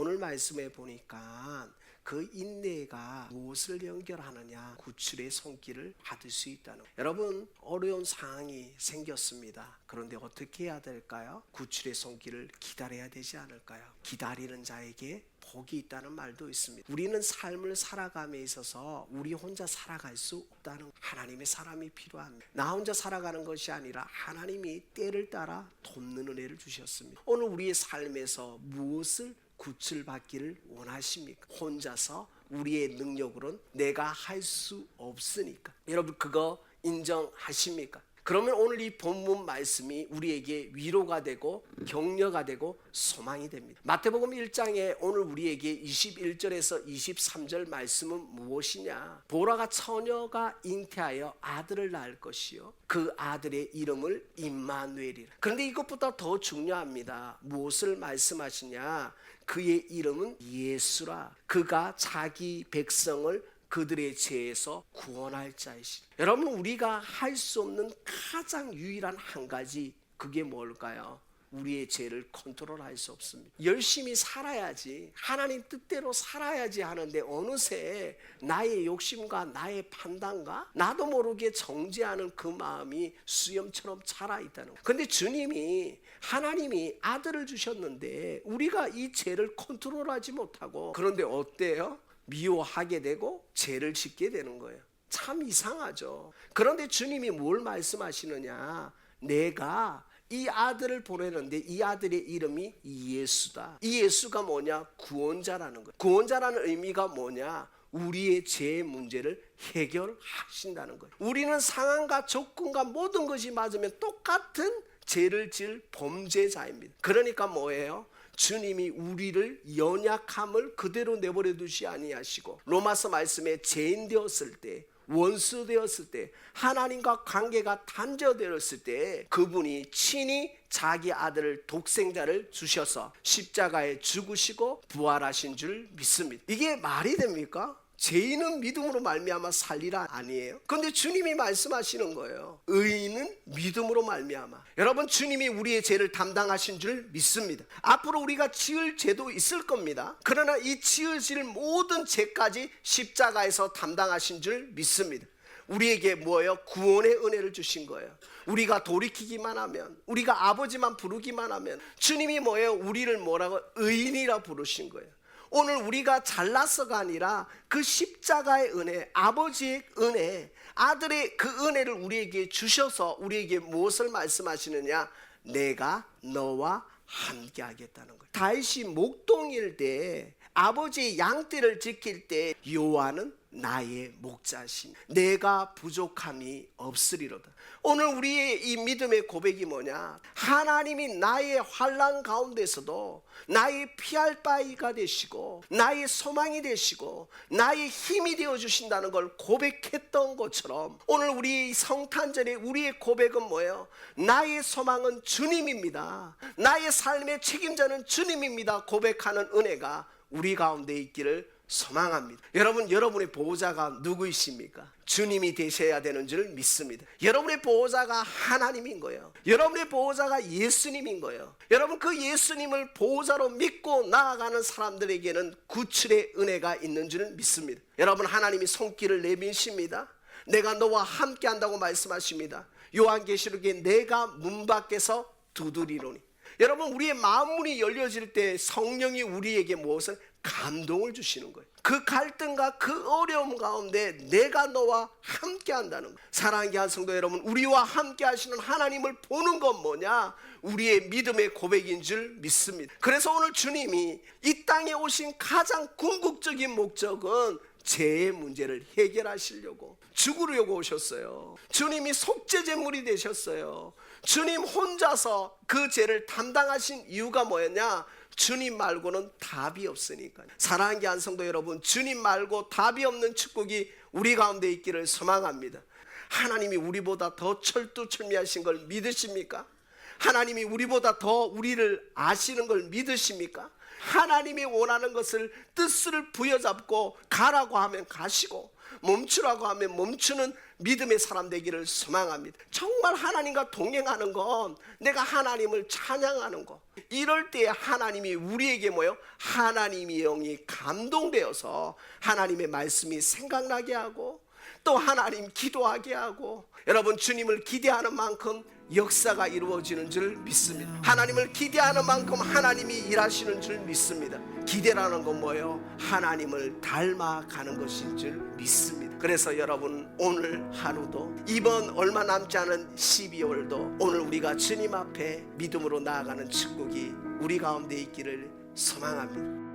오늘 말씀에 보니까 그 인내가 무엇을 연결하느냐, 구출의 손길을 받을 수 있다는 거예요. 여러분, 어려운 상황이 생겼습니다. 그런데 어떻게 해야 될까요? 구출의 손길을 기다려야 되지 않을까요? 기다리는 자에게 복이 있다는 말도 있습니다. 우리는 삶을 살아감에 있어서 우리 혼자 살아갈 수 없다는, 하나님의 사람이 필요합니다. 나 혼자 살아가는 것이 아니라 하나님이 때를 따라 돕는 은혜를 주셨습니다. 오늘 우리의 삶에서 무엇을 구출받기를 원하십니까? 혼자서 우리의 능력으로는 내가 할 수 없으니까. 여러분, 그거 인정하십니까? 그러면 오늘 이 본문 말씀이 우리에게 위로가 되고 격려가 되고 소망이 됩니다. 마태복음 1장에 오늘 우리에게 21절에서 23절 말씀은 무엇이냐? 보라가 처녀가 잉태하여 아들을 낳을 것이요, 그 아들의 이름을 임마누엘이라. 그런데 이것보다 더 중요합니다. 무엇을 말씀하시냐? 그의 이름은 예수라. 그가 자기 백성을 그들의 죄에서 구원할 자이시. 여러분, 우리가 할 수 없는 가장 유일한 한 가지, 그게 뭘까요? 우리의 죄를 컨트롤할 수 없습니다. 열심히 살아야지, 하나님 뜻대로 살아야지 하는데 어느새 나의 욕심과 나의 판단과 나도 모르게 정죄하는 그 마음이 수염처럼 자라있다는 거예요. 그런데 주님이, 하나님이 아들을 주셨는데 우리가 이 죄를 컨트롤하지 못하고, 그런데 어때요? 미워하게 되고 죄를 짓게 되는 거예요. 참 이상하죠. 그런데 주님이 뭘 말씀하시느냐? 내가 이 아들을 보내는데 이 아들의 이름이 예수다. 이 예수가 뭐냐? 구원자라는 거예요. 구원자라는 의미가 뭐냐? 우리의 죄의 문제를 해결하신다는 거예요. 우리는 상황과 조건과 모든 것이 맞으면 똑같은 죄를 지을 범죄자입니다. 그러니까 뭐예요? 주님이 우리를 연약함을 그대로 내버려 두시 아니하시고, 로마서 말씀에 죄인 되었을 때, 원수 되었을 때, 하나님과 관계가 단절되었을 때 그분이 친히 자기 아들을, 독생자를 주셔서 십자가에 죽으시고 부활하신 줄 믿습니다. 이게 말이 됩니까? 죄인은 믿음으로 말미암아 살리라 아니에요? 그런데 주님이 말씀하시는 거예요. 의인은 믿음으로 말미암아. 여러분, 주님이 우리의 죄를 담당하신 줄 믿습니다. 앞으로 우리가 지을 죄도 있을 겁니다. 그러나 이 지을 모든 죄까지 십자가에서 담당하신 줄 믿습니다. 우리에게 뭐예요? 구원의 은혜를 주신 거예요. 우리가 돌이키기만 하면, 우리가 아버지만 부르기만 하면, 주님이 뭐예요? 우리를 뭐라고? 의인이라 부르신 거예요. 오늘 우리가 잘나서가 아니라 그 십자가의 은혜, 아버지의 은혜, 아들의 그 은혜를 우리에게 주셔서 우리에게 무엇을 말씀하시느냐? 내가 너와 함께 하겠다는 거예요. 다윗이 목동일 때, 아버지의 양떼를 지킬 때 여호와는 나의 목자시니 내가 부족함이 없으리로다. 오늘 우리의 이 믿음의 고백이 뭐냐? 하나님이 나의 환난 가운데서도 나의 피할 바위가 되시고 나의 소망이 되시고 나의 힘이 되어주신다는 걸 고백했던 것처럼, 오늘 우리 성탄절에 우리의 고백은 뭐예요? 나의 소망은 주님입니다. 나의 삶의 책임자는 주님입니다. 고백하는 은혜가 우리 가운데 있기를 소망합니다. 여러분, 여러분의 보호자가 누구이십니까? 주님이 되셔야 되는 줄 믿습니다. 여러분의 보호자가 하나님인 거예요. 여러분의 보호자가 예수님인 거예요. 여러분, 그 예수님을 보호자로 믿고 나아가는 사람들에게는 구출의 은혜가 있는 줄 믿습니다. 여러분, 하나님이 손길을 내미십니다. 내가 너와 함께 한다고 말씀하십니다. 요한계시록에 내가 문 밖에서 두드리노니. 여러분, 우리의 마음문이 열려질 때 성령이 우리에게 무엇을? 감동을 주시는 거예요. 그 갈등과 그 어려움 가운데 내가 너와 함께 한다는 거예요. 사랑하는 귀한 성도 여러분, 우리와 함께 하시는 하나님을 보는 건 뭐냐? 우리의 믿음의 고백인 줄 믿습니다. 그래서 오늘 주님이 이 땅에 오신 가장 궁극적인 목적은 죄의 문제를 해결하시려고, 죽으려고 오셨어요. 주님이 속죄제물이 되셨어요. 주님 혼자서 그 죄를 담당하신 이유가 뭐였냐? 주님 말고는 답이 없으니까. 사랑하는 귀한 성도 여러분, 주님 말고 답이 없는 축복이 우리 가운데 있기를 소망합니다. 하나님이 우리보다 더 철두철미하신 걸 믿으십니까? 하나님이 우리보다 더 우리를 아시는 걸 믿으십니까? 하나님이 원하는 것을, 뜻을 부여잡고 가라고 하면 가시고, 멈추라고 하면 멈추는 믿음의 사람 되기를 소망합니다. 정말 하나님과 동행하는 건 내가 하나님을 찬양하는 거. 이럴 때 하나님이 우리에게 뭐요? 하나님의 영이 감동되어서 하나님의 말씀이 생각나게 하고 또 하나님 기도하게 하고, 여러분 주님을 기대하는 만큼 역사가 이루어지는 줄 믿습니다. 하나님을 기대하는 만큼 하나님이 일하시는 줄 믿습니다. 기대라는 건 뭐예요? 하나님을 닮아가는 것인 줄 믿습니다. 그래서 여러분 오늘 하루도, 이번 얼마 남지 않은 12월도 오늘 우리가 주님 앞에 믿음으로 나아가는 축복이 우리 가운데 있기를 소망합니다.